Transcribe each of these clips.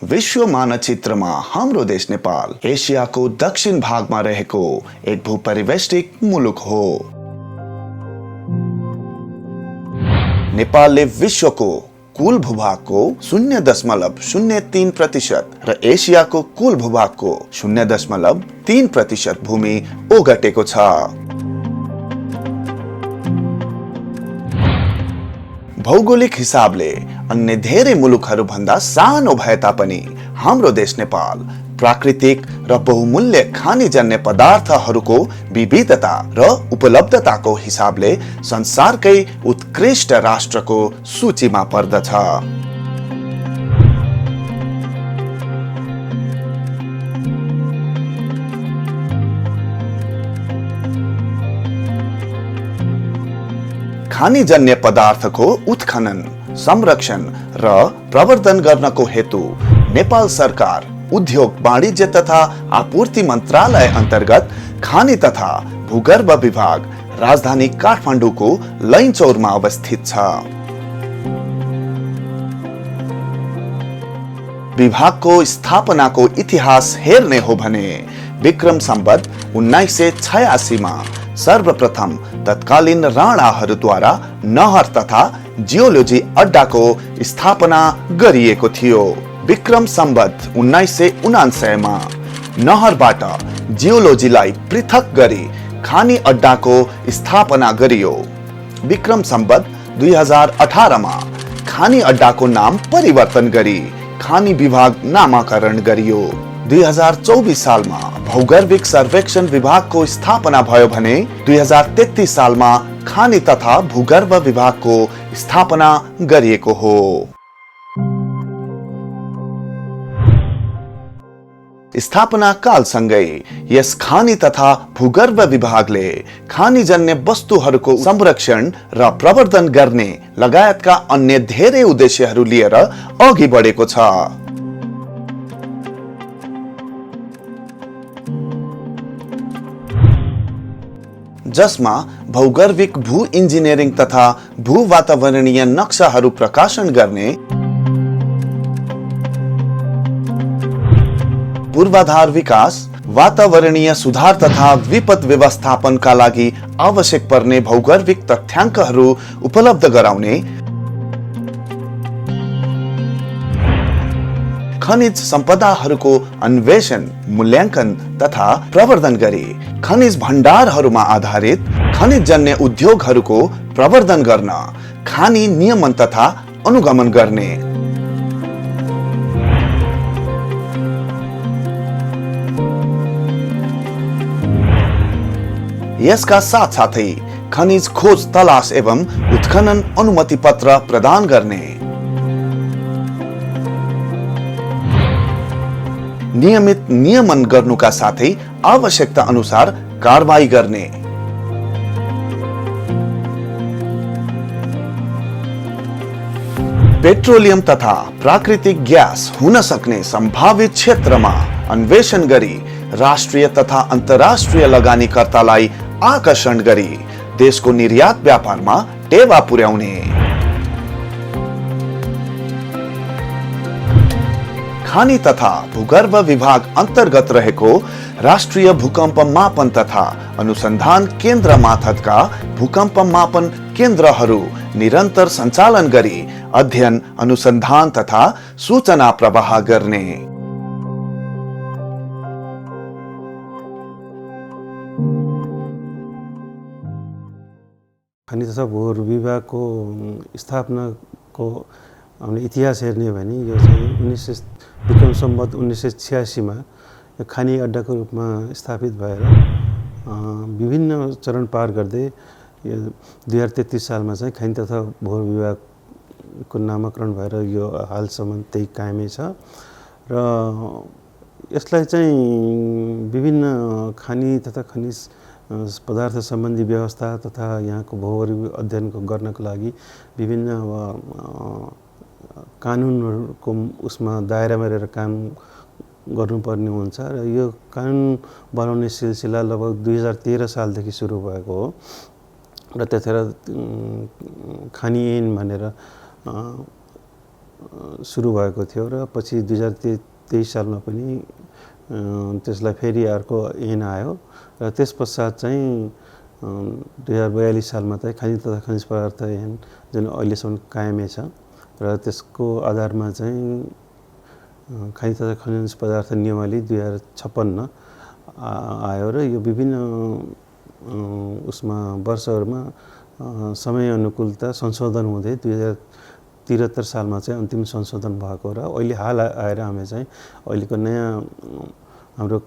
विश्व मानचित्रमा हाम्रो देश नेपाल एशियाको दक्षिण भागमा रहेको एक भूपरिवेष्टित मुलुक हो। नेपालले विश्वको कुल भूभागको 0.03% र एशियाको कुल भूभागको 0.3% भूमि ओगटेको छ। भौगोलिक हिसाबले अन्य धेरै मुलुकहरू भन्दा सानो भए तापनि हाम्रो देश नेपाल प्राकृतिक र बहुमूल्य खानीजन्य पदार्थहरूको विविधता र उपलब्धताको हिसाबले संसारकै उत्कृष्ट राष्ट्रको सूचीमा पर्दछ। खानीजन्य पदार्थको उत्खनन, संरक्षण र प्रवर्धन गर्नको हेतु नेपाल सरकार उद्योग वाणिज्य तथा आपूर्ति मन्त्रालय अन्तर्गत खानी तथा भूगर्भ विभाग राजधानी काठमाडौँको लैनचौरमा अवस्थित छ। विभागको स्थापनाको इतिहास हेर्ने हो भने विक्रम सम्वत 1986 मा सर्वप्रथम तत्कालीन राणाहरूद्वारा नहर तथा जियोलोजी अड्डाको स्थापना गरिएको थियो। विक्रम सम्वत 1979 मा नहरबाट जियोलोजीलाई पृथक गरी खानी अड्डाको स्थापना गरियो। विक्रम सम्वत 2018 मा खानी अड्डाको नाम परिवर्तन गरी खानी विभाग नामाकरण गरियो। 2024 सालमा भौगर्भिक सर्वेक्षण विभागको स्थापना भयो भने 2033 सालमा खानी तथा भूगर्भ विभागको स्थापना गरिएको हो। स्थापना कालसँगै यस खानी तथा भूगर्भ विभागले खानीजन्य वस्तुहरूको संरक्षण र प्रवर्धन गर्ने लगायतका अन्य धेरै उद्देश्यहरू लिएर अघि बढेको छ। जसमा भौगर्भिक भू इन्जिनियरिङ तथा भू वातावरणीय नक्साहरू प्रकाशन गर्ने, पूर्वाधार विकास, वातावरणीय सुधार तथा विपद व्यवस्थापनका लागि आवश्यक पर्ने भौगर्भिक तथ्याङ्कहरू उपलब्ध गराउने, खनिज सम्पदाहरूको अन्वेषण, मूल्याङ्कन तथा प्रवर्धन गरी खनिज भण्डारहरूमा आधारित खनिजजन्य उद्योगहरूको प्रवर्धन गर्न, खानी नियमन तथा अनुगमन गर्ने, यसका साथसाथै खनिज खोज तलास एवं उत्खनन अनुमति पत्र प्रदान गर्ने, नियमित नियमन गर्नुका साथै आवश्यकता अनुसार कारबाही गर्ने, पेट्रोलियम तथा प्राकृतिक ग्यास हुन सक्ने सम्भावित क्षेत्रमा अन्वेषण गरी राष्ट्रिय तथा अन्तर्राष्ट्रिय लगानीकर्तालाई आकर्षण गरी देशको निर्यात व्यापारमा टेवा पुर्याउने, खानी तथा भूगर्भ विभाग अन्तर्गत रहेको राष्ट्रिय भूकम्प मापन तथा अनुसन्धान केन्द्र मार्फतका भूकम्प मापन केन्द्रहरू निरन्तर सञ्चालन गरी अध्ययन, अनुसन्धान तथा सूचना प्रवाह गर्ने, खानी तथा भूगर्भ विभागको स्थापनाको हामीले इतिहास हेर्ने हो भने यो चाहिँ विक्रम सम्वत 1986 मा खानी अड्डाको रूपमा स्थापित भएर विभिन्न चरण पार गर्दै 2033 सालमा चाहिँ खानी तथा भूगर्भ विभागको नामाकरण भएर यो हालसम्म त्यही कायमै छ। र यसलाई चाहिँ विभिन्न खानी तथा खनिज पदार्थ सम्बन्धी व्यवस्था तथा यहाँको भौगोलिक अध्ययन गर्नको लागि विभिन्न कानुनहरूको उसमा दायरामा रहेर काम गर्नुपर्ने हुन्छ र यो कानुन बनाउने सिलसिला लगभग 2013 सालदेखि सुरु भएको हो र त्यतिखेर खानी ऐन भनेर सुरु भएको थियो र पछि 2023 सालमा पनि त्यसलाई फेरि अर्को ऐन आयो र त्यस पश्चात चाहिँ 2042 सालमा चाहिँ खनिज तथा खनिज पदार्थ ऐन जुन अहिलेसम्म कायमै छ र त्यसको आधारमा चाहिँ खनिज तथा खनिज पदार्थ नियमावली 2056 आयो र यो विभिन्न उसमा वर्षहरूमा समय अनुकूलता संशोधन हुँदै 2073 सालमा चाहिँ अन्तिम संशोधन भएको र अहिले हाल आएर हामी चाहिँ अहिलेको नयाँ हाम्रो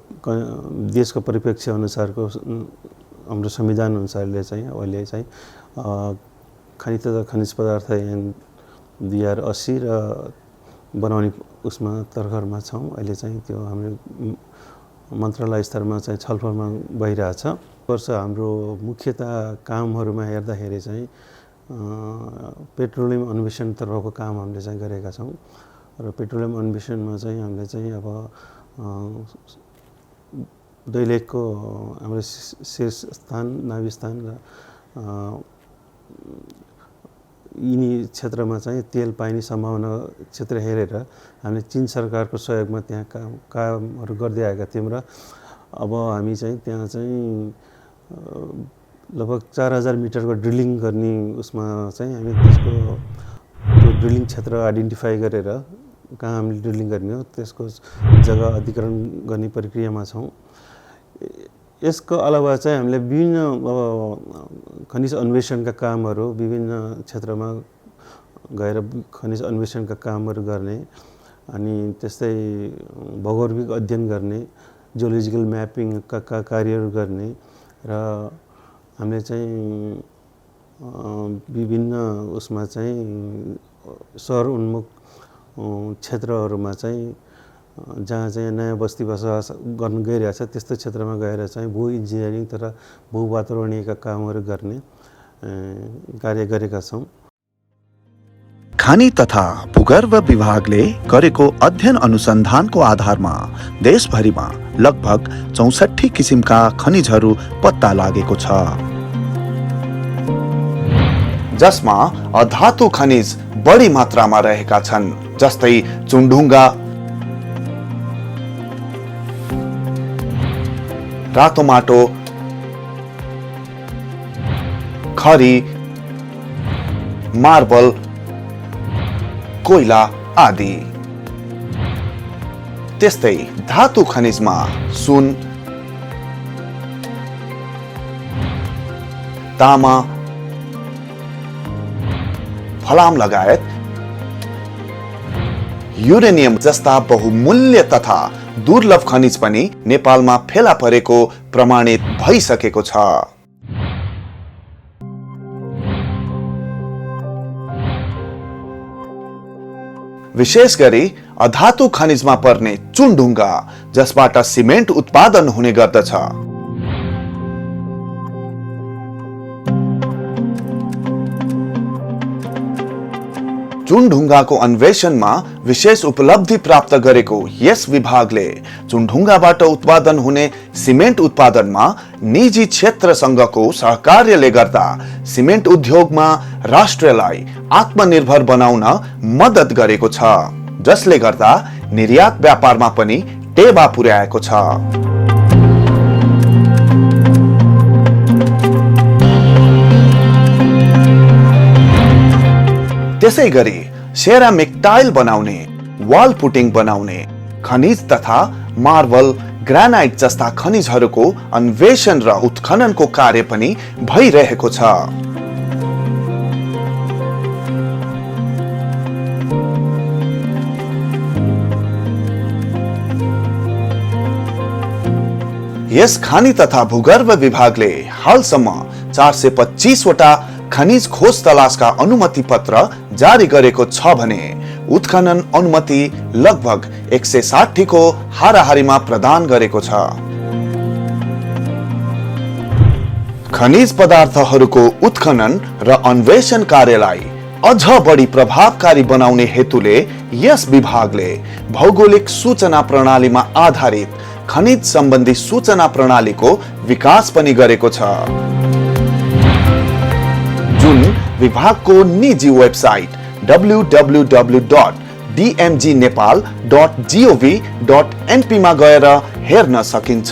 देशको परिप्रेक्ष्य अनुसारको हाम्रो संविधान अनुसारले चाहिँ अहिले चाहिँ खनिज तथा खनिज पदार्थ ऐन 2080 र बनाउने उसमा तर्खरमा छौँ। अहिले चाहिँ त्यो हाम्रो मन्त्रालय स्तरमा चाहिँ छलफलमा भइरहेछ। वर्ष हाम्रो मुख्यतः कामहरूमा हेर्दाखेरि चाहिँ पेट्रोलियम अन्वेषणतर्फको काम हामीले चाहिँ गरेका छौँ र पेट्रोलियम अन्वेषणमा चाहिँ हामीले चाहिँ अब दैलेखको हाम्रो शीर्ष स्थान नाभि स्थान र यिनी क्षेत्रमा चाहिँ तेल पाइने सम्भावना क्षेत्र हेरेर हामीले चीन सरकारको सहयोगमा त्यहाँ कामहरू गर्दै आएका थियौँ र अब हामी चाहिँ त्यहाँ चाहिँ लगभग 4000 मिटरको ड्रिलिङ गर्ने उसमा चाहिँ हामी त्यसको त्यो ड्रिलिङ क्षेत्र आइडेन्टिफाई गरेर कहाँ हामीले ड्रिलिङ गर्ने हो त्यसको जग्गा अधिग्रहण गर्ने प्रक्रियामा छौँ। यसको अलावा चाहिँ हामीले विभिन्न खनिज अन्वेषणका कामहरू विभिन्न क्षेत्रमा गएर खनिज अन्वेषणका कामहरू गर्ने अनि त्यस्तै भौगोलिक अध्ययन गर्ने जियोलोजिकल म्यापिङका कार्यहरू गर्ने र हामीले चाहिँ विभिन्न उसमा चाहिँ सहर उन्मुख क्षेत्रहरूमा चाहिँ जहाँ चाहिँ नयाँ बस्ती बसोबास गर्न गइरहेछ त्यस्तो क्षेत्रमा गएर चाहिँ भू इन्जिनियरिङ तथा भू वातावरणीयका कामहरू गर्ने कार्य गरेका छौँ। खानी तथा भूगर्भ विभागले गरेको अध्ययन अनुसन्धानको आधारमा देशभरिमा लगभग 64 किसिमका खनिजहरू पत्ता लागेको छ, जसमा अधातु खनिज बढी मात्रामा रहेका छन्, जस्तै चुनढुङ्गा, रातो माटो, खरी, मार्बल, कोइला आदि। त्यस्तै धातु खनिजमा सुन, तामा, फलाम लगायत युरेनियम जस्ता बहुमूल्य तथा दुर्लभ खनिज पनि नेपालमा फेला परेको प्रमाणित भइसकेको छ। विशेष गरी अधातु खनिजमा पर्ने चुनढुङ्गा, जसबाट सिमेन्ट उत्पादन हुने गर्दछ। चुनढुङ्गाको अन्वेषणमा विशेष उपलब्धि प्राप्त गरेको यस विभागले चुनढुङ्गाबाट उत्पादन हुने सिमेन्ट उत्पादनमा निजी क्षेत्रसँगको सहकार्यले गर्दा सिमेन्ट उद्योगमा राष्ट्रलाई आत्मनिर्भर बनाउन मद्दत गरेको छ, जसले गर्दा निर्यात व्यापारमा पनि टेवा पुर्याएको छ। त्यसै गरी सेरामिक टाइल बनाउने, वाल पुटिङ बनाउने, खनिज तथा मार्बल, ग्रानाइट जस्ता खनिजहरूको अन्वेषण र उत्खननको कार्य पनि भइरहेको छ। यस खानी तथा भूगर्भ विभागले हालसम्म 425 वटा खनिज खोज तलासका अनुमति पत्र जारी गरेको छ भने उत्खनन अनुमति लगभग 160 को हाराहारीमा प्रदान गरेको छ। खनिज पदार्थहरूको उत्खनन र अन्वेषण कार्यलाई अझ बढी प्रभावकारी बनाउने हेतुले यस विभागले भौगोलिक सूचना प्रणालीमा आधारित खनिज सम्बन्धी सूचना प्रणालीको विकास पनि गरेको छ, जुन विभागको निजी वेबसाइट www.pwd.gov.in dmgnepal.gov.np मा गएर हेर्न सकिन्छ।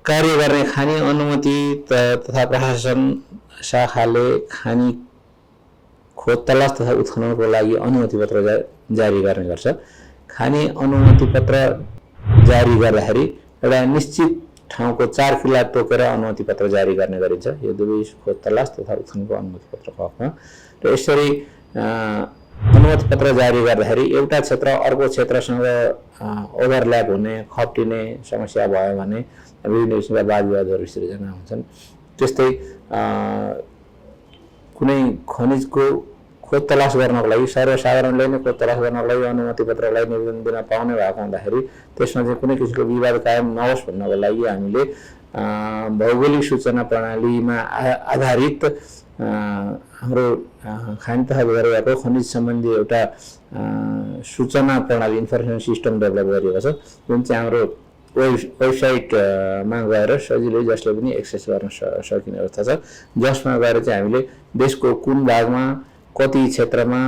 कार्य गर्ने खानी अनुमति तथा प्रशासन शाखाले खानी खोज तलास तथा उत्खननको लागि अनुमति पत्र जारी गर्ने गर्छ। खानी अनुमति पत्र जारी गर्दाखेरि एउटा निश्चित ठाउँको 4 किल्ला तोकेर अनुमति पत्र जारी गर्ने गरिन्छ। यो दुवै खोज तलास तथा उत्खननको अनुमति पत्रको हकमा। र यसरी अनुमति पत्र जारी गर्दाखेरि एउटा क्षेत्र अर्को क्षेत्रसँग ओभरल्याप हुने, खप्टिने समस्या भयो भने विभिन्न किसिमका वाद विवादहरू सृजना हुन्छन्। त्यस्तै कुनै खनिजको खोज तलास गर्नको लागि सर्वसाधारणले नै खोज तलास गर्नको लागि अनुमति पत्रलाई निवेदन दिन पाउने भएको हुँदाखेरि त्यसमा चाहिँ कुनै किसिमको विवाद कायम नहोस् भन्नको लागि हामीले भौगोलिक सूचना प्रणालीमा आधारित हाम्रो खानी तथा भूगर्भको खनिज सम्बन्धी एउटा सूचना प्रणाली इन्फर्मेसन सिस्टम डेभलप गरिएको छ, जुन चाहिँ हाम्रो वेबसाइटमा गएर सजिलै जसले पनि एक्सेस गर्न सकिने अवस्था छ, जसमा गएर चाहिँ हामीले देशको कुन भागमा कति क्षेत्रमा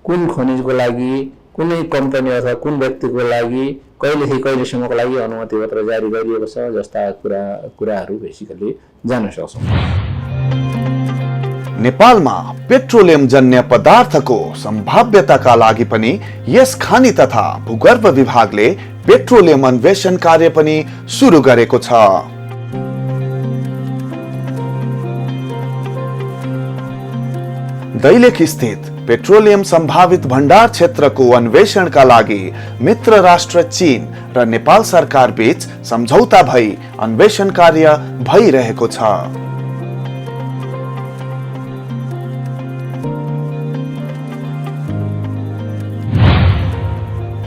कुन खनिजको लागि कुनै कम्पनी अथवा कुन व्यक्तिको लागि कहिलेदेखि कहिलेसम्मको लागि अनुमति पत्र जारी गरिएको छ जस्ता कुराहरू बेसिकली जान्न सक्छौँ। नेपालमा पेट्रोलियम जन्य पदार्थको सम्भाव्यताका लागि पनि यस खानी तथा भूगर्भ विभागले पेट्रोलियम अन्वेषण कार्य पनि सुरु गरेको छ। दैलेख स्थित पेट्रोलियम सम्भावित भण्डार क्षेत्रको अन्वेषणका लागि मित्र राष्ट्र चीन र नेपाल सरकार बीच सम्झौता भई अन्वेषण कार्य भइरहेको छ।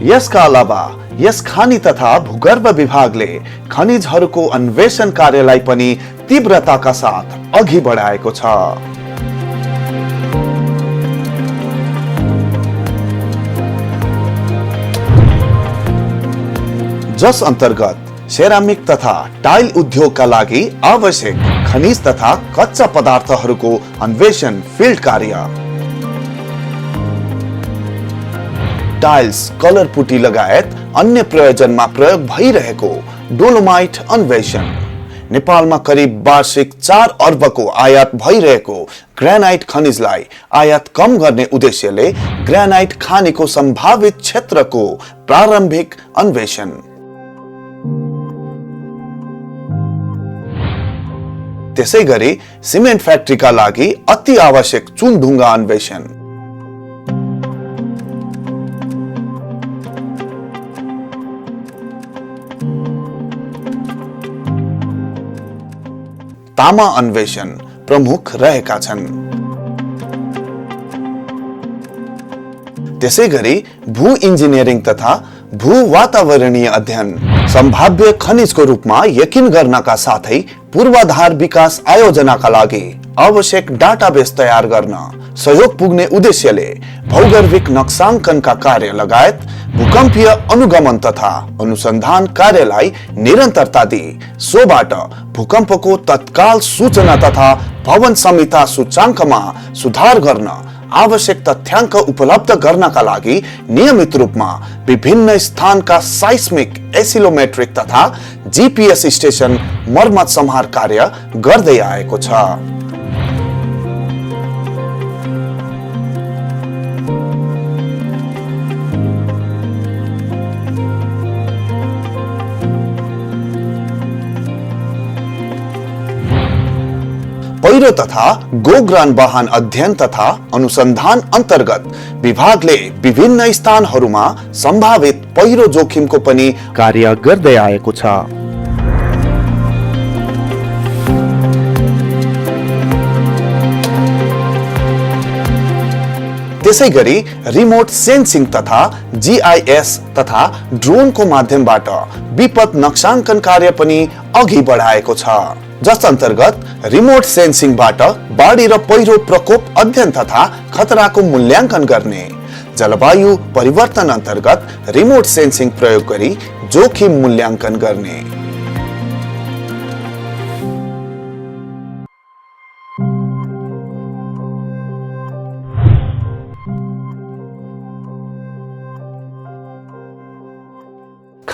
यसका अलावा यस खानी तथा भूगर्भ विभागले खनिजहरूको अन्वेषण कार्यलाई पनि तीव्रताका साथ अघि बढाएको छ। जस अन्तर्गत सेरामिक तथा टाइल उद्योगका लागि आवश्यक खनिज तथा कच्चा पदार्थहरूको अन्वेषण फिल्ड कार्य, टाइल्स, कलर पुटी लगायत अन्य प्रयोजनमा प्रयोग भइरहेको डोलोमाइट अन्वेषण, नेपालमा करिब वार्षिक 4 अर्बको आयात भइरहेको ग्रेनाइट खनिजलाई आयात कम गर्ने उद्देश्यले ग्रेनाइट खानीको सम्भावित क्षेत्रको प्रारम्भिक अन्वेषण, त्यसै गरी सिमेन्ट फ्याक्ट्रीका लागि अति आवश्यक चुनढुङ्गा अन्वेषण, तामा अन्वेषण प्रमुख रहेका छन्। त्यसै गरी भू इन्जिनियरिङ तथा भू वातावरणीय अध्ययन सम्भाव्य खनिजको रूपमा यकिन गर्नका साथै पूर्वाधार विकास आयोजनाका लागि आवश्यक डाटाबेस तयार गर्न सहयोग पुग्ने उद्देश्यले भौगर्भिक नक्साङ्कनका कार्य लगायत भूकम्पीय अनुगमन तथा अनुसन्धान कार्यलाई निरन्तरता दिई सोबाट भूकम्पको तत्काल सूचना तथा भवन संहिता सूचाङ्कमा सुधार गर्न आवश्यक तथ्याङ्क उपलब्ध गर्नका लागि नियमित रूपमा विभिन्न स्थानका साइस्मिक एसिलोमेट्रिक तथा जीपीएस स्टेशन मर्मत सम्हार कार्य गर्दै आएको छ। पहिरो तथा गोग्रान वाहन अध्ययन तथा अनुसन्धान अन्तर्गत विभागले विभिन्न स्थानहरूमा सम्भावित पहिरो जोखिमको पनि कार्य गर्दै आएको छ। त्यसै गरी रिमोट सेन्सिङ तथा जीआईएस तथा ड्रोनको माध्यमबाट विपद नक्साङ्कन कार्य पनि अघि बढाएको छ, जस अन्तर्गत रिमोट सेन्सिङबाट बाढी र पहिरो प्रकोप अध्ययन तथा खतराको मूल्याङ्कन गर्ने, जलवायु परिवर्तन अन्तर्गत रिमोट सेन्सिङ प्रयोग गरी जोखिम मूल्याङ्कन गर्ने,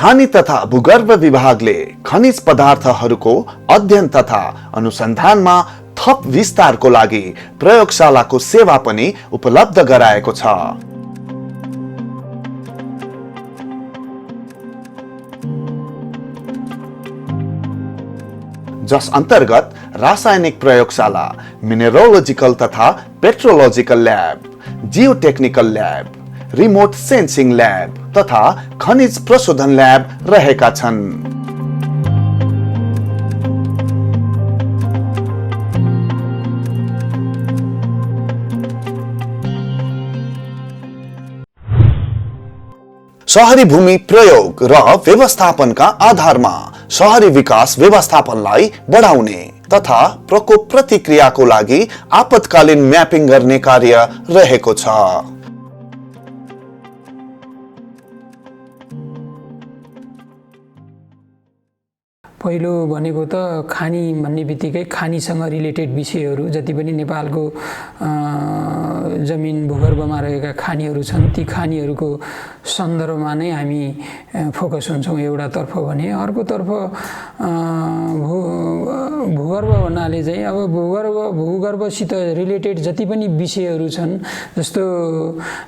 खानी तथा भूगर्भ विभागले खनिज पदार्थहरूको अध्ययन तथा अनुसन्धानमा थप विस्तारको लागि प्रयोगशालाको सेवा पनि उपलब्ध गराएको छ। जस अन्तर्गत रासायनिक प्रयोगशाला, मिनेरोलोजिकल तथा petrological lab, geotechnical lab, remote sensing lab तथा खनिज प्रशोधन ल्याब रहेका छन्। शहरी भूमि प्रयोग र व्यवस्थापनका आधारमा शहरी विकास व्यवस्थापनलाई बढाउने तथा प्रकोप प्रतिक्रियाको लागि आपतकालीन म्यापिङ गर्ने कार्य रहेको छ। पहिलो भनेको त खानी भन्ने बित्तिकै खानीसँग रिलेटेड विषयहरू जति पनि नेपालको जमिन भूगर्भमा रहेका खानीहरू छन् ती खानीहरूको सन्दर्भमा नै हामी फोकस हुन्छौँ एउटातर्फ भने। अर्कोतर्फ भूगर्भ भन्नाले चाहिँ अब भूगर्भसित रिलेटेड जति पनि विषयहरू छन् जस्तो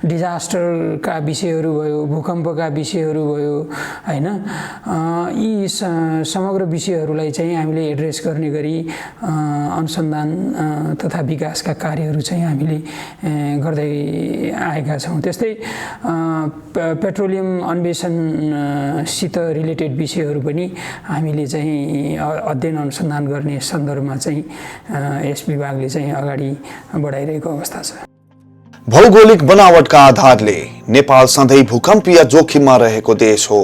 डिजास्टरका विषयहरू भयो, भूकम्पका विषयहरू भयो हैन, यी समग्र विषयहरूलाई चाहिँ हामीले एड्रेस गर्ने गरी अनुसन्धान तथा विकासका कार्यहरू चाहिँ हामीले गर्दै आएका छौँ। त्यस्तै पेट्रोलियम अन्वेषणसित रिलेटेड विषयहरू पनि हामीले चाहिँ अध्ययन अनुसन्धान गर्ने सन्दर्भमा चाहिँ यस विभागले चाहिँ अगाडि बढाइरहेको अवस्था छ। भौगोलिक बनावटका आधारले नेपाल सधैँ भूकम्पीय जोखिममा रहेको देश हो।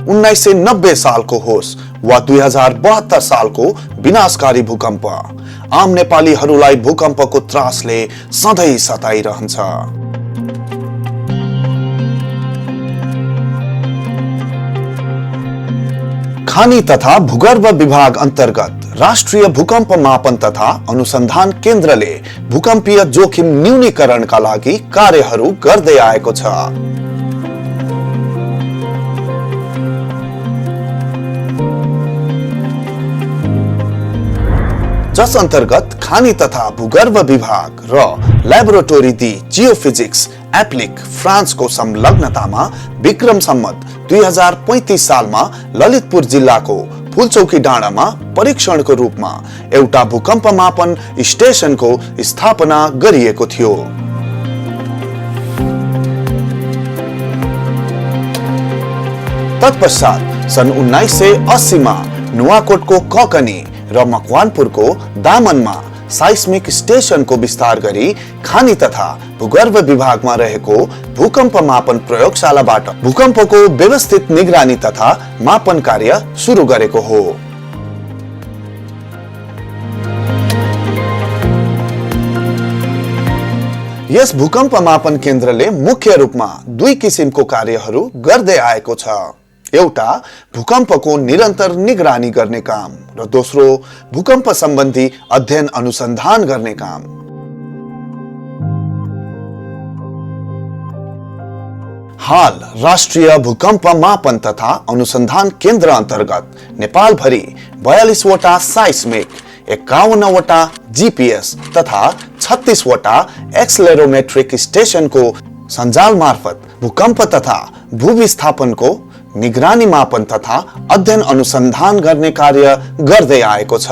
1990 सालको होस् वा 2072 सालको विनाशकारी भूकम्प आम नेपालीहरूलाई भूकम्पको त्रासले सधैँ सताइरहन्छ। खानी तथा भूगर्भ विभाग अन्तर्गत राष्ट्रिय भूकम्प मापन तथा अनुसन्धान केन्द्रले भूकम्पीय जोखिम न्यूनीकरणका लागि कार्यहरू गर्दै आएको छ। जस अन्तर्गत खानी तथा भूगर्भ विभाग र ल्याबोरेटोरी दि जियोफिजिक्स एप्लिक फ्रान्सको संलग्नतामा विक्रम सम्मत 2035 सालमा ललितपुर जिल्लाको फुलचौकी डाँडामा परीक्षणको रूपमा एउटा भूकम्प मापन स्टेशनको स्थापना गरिएको थियो। तत्पश्चात सन् 1980 मा नुवाकोटको ककनी र मकवानपुरको दामनमा साइस्मिक स्टेशनको विस्तार गरी खानी तथा भूगर्भ विभागमा रहेको भूकम्प मापन प्रयोगशालाबाट भूकम्पको व्यवस्थित निगरानी तथा मापन कार्य सुरु गरेको हो। यस भूकम्प मापन केन्द्रले मुख्य रूपमा दुई किसिमको कार्यहरू गर्दै आएको छ। एउटा भूकम्पको निरन्तर निगरानी गर्ने काम र दोस्रो भूकम्प सम्बन्धी अध्ययन अनुसन्धान गर्ने काम। हाल राष्ट्रिय भूकम्प मापन तथा अनुसन्धान केन्द्र अन्तर्गत नेपाल भरि 42 वटा साइस्मिक, 51 वटा जीपीएस तथा 36 वटा एक्सलेरोमेट्रिक स्टेशनको सञ्जाल मार्फत भूकम्प तथा भूविस्थापनको निगरानी मापन तथा अध्ययन अनुसन्धान गर्ने कार्य गर्दै आएको छ।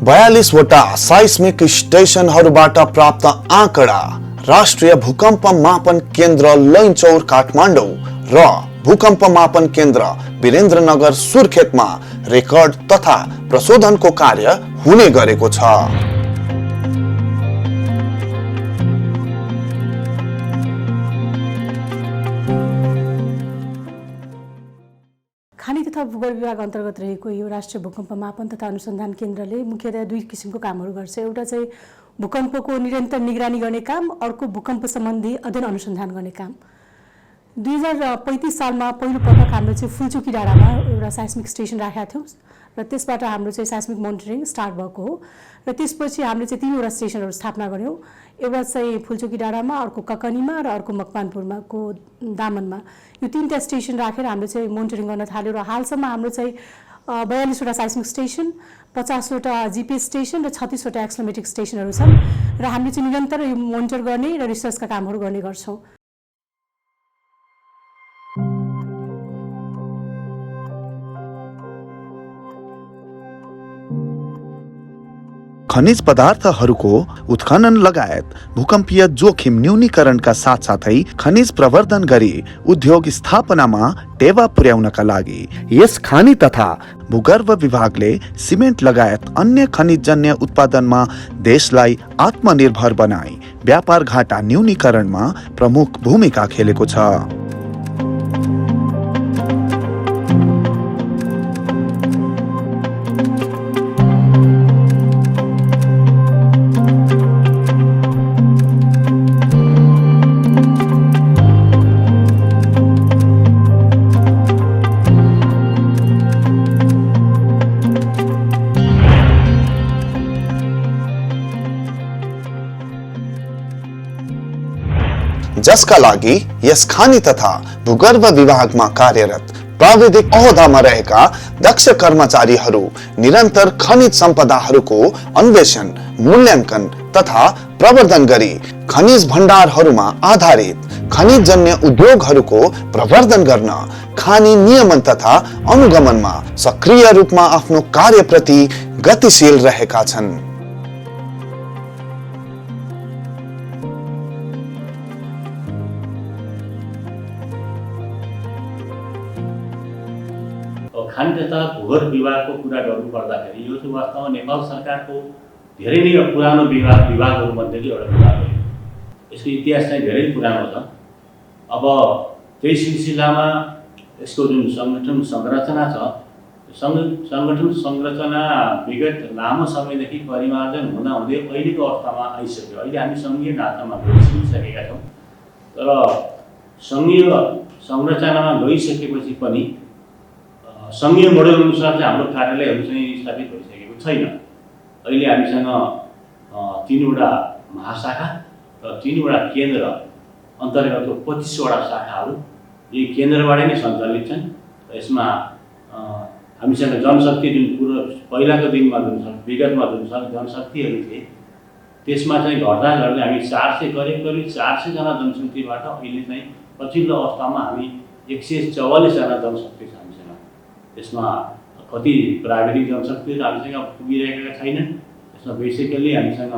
42 वटा साइस्मिक स्टेशनहरूबाट प्राप्त आँकडा राष्ट्रिय भूकम्प मापन केन्द्र लैनचौर काठमाडौँ र भूकम्प मापन केन्द्र वीरेन्द्रनगर सुर्खेतमा रेकर्ड तथा प्रशोधनको कार्य हुने गरेको छ। खानी तथा भूगर्भ विभाग अन्तर्गत रहेको यो राष्ट्रिय भूकम्प मापन तथा अनुसन्धान केन्द्रले मुख्यतया दुई किसिमको कामहरू गर्छ। एउटा चाहिँ भूकम्पको निरन्तर निगरानी गर्ने काम, अर्को भूकम्प सम्बन्धी अध्ययन अनुसन्धान गर्ने काम। 2035 सालमा पहिलो पटक हामीले चाहिँ फुलचोकी डाँडामा एउटा साइस्मिक स्टेसन राखेका थियौँ र त्यसबाट हाम्रो चाहिँ साइस्मिक मोनिटरिङ स्टार्ट भएको हो र त्यसपछि हामीले चाहिँ 3वटा स्टेसनहरू स्थापना गऱ्यौँ। एउटा चाहिँ फुलचोकी डाँडामा, अर्को ककनीमा र अर्को मकवानपुरमा को दामनमा। यो 3टा स्टेसन राखेर हामीले चाहिँ मोनिटरिङ गर्न थाल्यौँ र हालसम्म हाम्रो चाहिँ 42वटा साइस्मिक स्टेसन, 50वटा जिपिएस स्टेसन र 36वटा एक्सलोमेट्रिक स्टेसनहरू छन् र हामीले चाहिँ निरन्तर यो मोनिटर गर्ने र रिसर्चका कामहरू गर्ने गर्छौँ। खनिज पदार्थहरूको उत्खनन लगायत भूकम्पीय जोखिम न्यूनीकरणका साथसाथै खनिज प्रवर्धन गरी उद्योग स्थापनामा टेवा पुर्याउनका लागि यस खानी तथा भूगर्भ विभागले सिमेन्ट लगायत अन्य खनिजजन्य उत्पादनमा देशलाई आत्मनिर्भर बनाई व्यापार घाटा न्यूनीकरणमा प्रमुख भूमिका खेलेको छ। जसका लागि यस खानी तथा भूगर्भ विभागमा कार्यरत प्राविधिक ओहदामा रहेका दक्ष कर्मचारीहरू निरन्तर खनिज सम्पदाहरूको अन्वेषण, मूल्याङ्कन तथा प्रवर्धन गरी खनिज भण्डारहरूमा आधारित खनिजजन्य उद्योगहरूको प्रवर्धन गर्न खानी नियमन तथा अनुगमनमा सक्रिय रूपमा आफ्नो कार्यप्रति गतिशील रहेका छन्। खानी तथा भूगर्भ विभागको कुरा गर्नुपर्दाखेरि यो चाहिँ वास्तवमा नेपाल सरकारको धेरै नै पुरानो विभागहरूमध्येको एउटा विभाग हो। यसको इतिहास चाहिँ धेरै पुरानो छ। अब त्यही सिलसिलामा यसको जुन सङ्गठन संरचना छ, सङ्गठन संरचना विगत लामो समयदेखि परिमार्जन हुँदाहुँदै अहिलेको अवस्थामा आइसक्यो। अहिले हामी सङ्घीय ढाँचामा गइसकेका छौँ। तर सङ्घीय संरचनामा गइसकेपछि पनि सङ्घीय मोडल अनुसार चाहिँ हाम्रो कार्यालयहरू चाहिँ स्थापित भइसकेको छैन। अहिले हामीसँग 3वटा महाशाखा र 3वटा केन्द्र अन्तर्गतको 25वटा शाखाहरू यी केन्द्रबाटै नै सञ्चालित छन्। यसमा हामीसँग जनशक्ति जुन पहिलाको दिनमा विगतमा जुन जनशक्तिहरू थिए त्यसमा चाहिँ घट्दा घट्दै हामी 400 करिब 400जना जनशक्तिबाट अहिले चाहिँ पछिल्लो अवस्थामा हामी 144जना जनशक्ति छ हामीसँग। त्यसमा कति प्राविधिक जनशक्तिहरू हामीसँग पुगिरहेका छैनन्। यसमा बेसिकली हामीसँग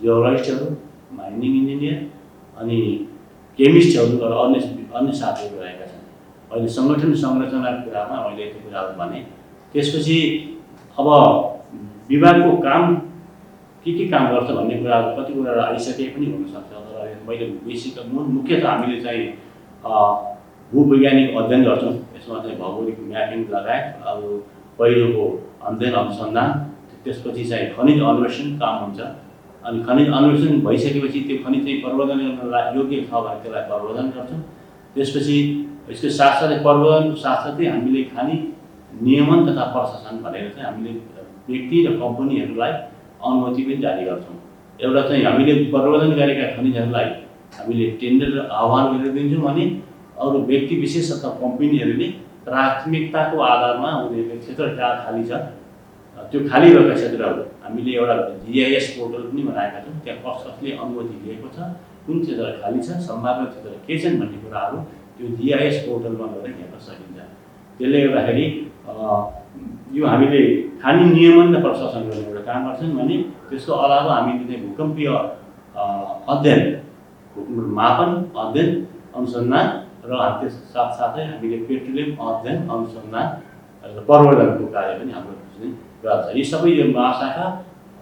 जियोलजिस्टहरू, माइनिङ इन्जिनियर अनि केमिस्टहरू र अन्य साथीहरू रहेका छन्। अहिले सङ्गठन संरचनाको कुरामा मैले यति कुराहरू भने। त्यसपछि अब विभागको काम के काम गर्छ भन्ने कुराहरू कति कुराहरू आइसके पनि हुनसक्छ। तर मैले मुख्यतः हामीले चाहिँ भूवैज्ञानिक अध्ययन गर्छौँ। यसमा चाहिँ भौगोलिक म्यापिङ लगायत अब पहिलोको अध्ययन अनुसन्धान, त्यसपछि चाहिँ खनिज अन्वेषण काम हुन्छ। अनि खनिज अन्वेषण भइसकेपछि त्यो खनिज चाहिँ प्रवर्धन गर्न योग्य छ भने त्यसलाई प्रवर्धन गर्छौँ। त्यसपछि यसको साथसाथै प्रवर्धनको साथसाथै हामीले खानी नियमन तथा प्रशासन भनेर चाहिँ हामीले व्यक्ति र कम्पनीहरूलाई अनुमति पनि जारी गर्छौँ। एउटा चाहिँ हामीले प्रवर्धन गरेका खनिजहरूलाई हामीले टेन्डर आह्वान गरेर दिन्छौँ भने अरू व्यक्ति विशेष अथवा कम्पनीहरूले प्राथमिकताको आधारमा उनीहरूले क्षेत्र कहाँ खाली छ त्यो खाली रहेका क्षेत्रहरू हामीले एउटा GIS पोर्टल पनि बनाएका छौँ। त्यहाँ कसले अनुमति लिएको छ, कुन क्षेत्र खाली छ, सम्भाव्य क्षेत्र के छन् भन्ने कुराहरू त्यो GIS पोर्टलमा गएर हेर्न सकिन्छ। त्यसले गर्दाखेरि यो हामीले खानी नियमन र प्रशासन गर्ने एउटा काम गर्छौँ भने त्यसको अलावा हामीले चाहिँ भूकम्पीय अध्ययन, मापन, अध्ययन, अनुसन्धान र त्यस साथसाथै हामीले पेट्रोलियम अध्ययन, अनुसन्धान र प्रवर्धनको कार्य पनि हाम्रो गर्छ। यी सबै यो महाशाखा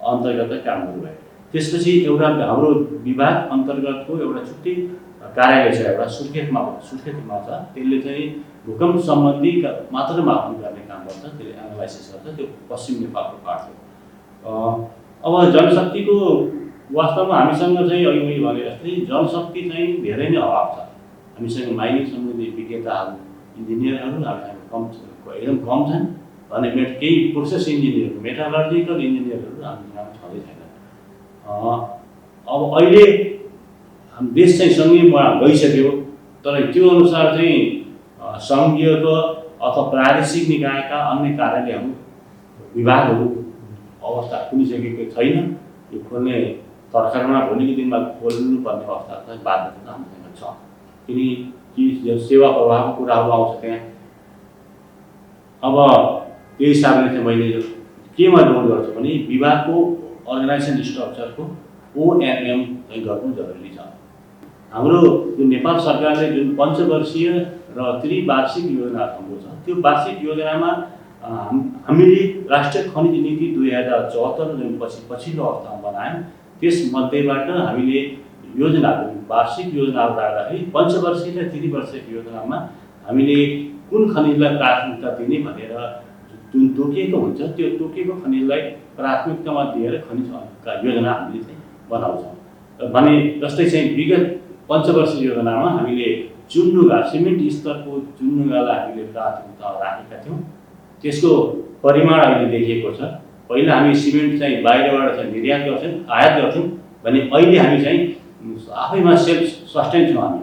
अन्तर्गत कामहरू भयो। त्यसपछि एउटा हाम्रो विभाग अन्तर्गतको एउटा छुट्टै कार्यालय छ, एउटा सुर्खेतमा छ। त्यसले चाहिँ भूकम्प सम्बन्धी मात्र मापन गर्ने काम गर्छ, त्यसले एनालाइसिस गर्छ। त्यो पश्चिम नेपालको पार्ट हो। अब जनशक्तिको वास्तवमा हामीसँग चाहिँ अघि मैले भने जस्तै जनशक्ति चाहिँ धेरै नै अभाव छ। हामीसँग माइनिङ सम्बन्धी विज्ञताहरू, इन्जिनियरहरू हामीसँग एकदम कम छन्। भने केही प्रोसेस इन्जिनियर मेटालर्जिकल इन्जिनियरहरू हामीसँग छँदै छैन। अब अहिले हाम्रो देश चाहिँ सङ्घीयमा गइसक्यो, तर त्यो अनुसार चाहिँ सङ्घीयको अथवा प्रादेशिक निकायका अन्य कार्यालयहरू विभागहरू अवस्था खुलिसकेको छैन। यो खोल्ने सरकारमा भोलिको दिनमा खोल्नुपर्ने अवस्था चाहिँ बाध्यता हामीसँग छ, किनकि सेवा प्रवाहको कुराहरू आउँछ त्यहाँ। अब त्यही हिसाबले चाहिँ मैले केमा जोड गर्छु भने विभागको अर्गनाइजेसन स्ट्रक्चरको OMM चाहिँ गर्नु जरुरी छ। हाम्रो यो नेपाल सरकारले जुन पञ्चवर्षीय र त्रिवार्षिक योजना हाम्रो छ, त्यो वार्षिक योजनामा हामीले राष्ट्रिय खनिज नीति 2074 जुन पछिल्लो अवस्थामा बनायौँ, त्यसमध्येबाट हामीले योजनाहरू वार्षिक योजनाहरू राख्दाखेरि पञ्चवर्षीय र त्रिवार्षिक योजनामा हामीले कुन खनिजलाई प्राथमिकता दिने भनेर जुन तोकिएको हुन्छ, त्यो तोकिएको खनिजलाई प्राथमिकतामा दिएर खनिजका योजना हामीले चाहिँ बनाउँछौँ। भने जस्तै चाहिँ विगत पञ्चवर्षीय योजनामा हामीले चुन्नुगा सिमेन्ट स्तरको चुन्नुगालाई हामीले प्राथमिकता राखेका थियौँ। त्यसको परिमाण अहिले देखिएको छ। पहिला हामी सिमेन्ट चाहिँ बाहिरबाट चाहिँ निर्यात गर्थ्यौँ, आयात गर्थ्यौँ भने अहिले हामी चाहिँ आफैमा सेल्फ सस्टेन छौँ हामी।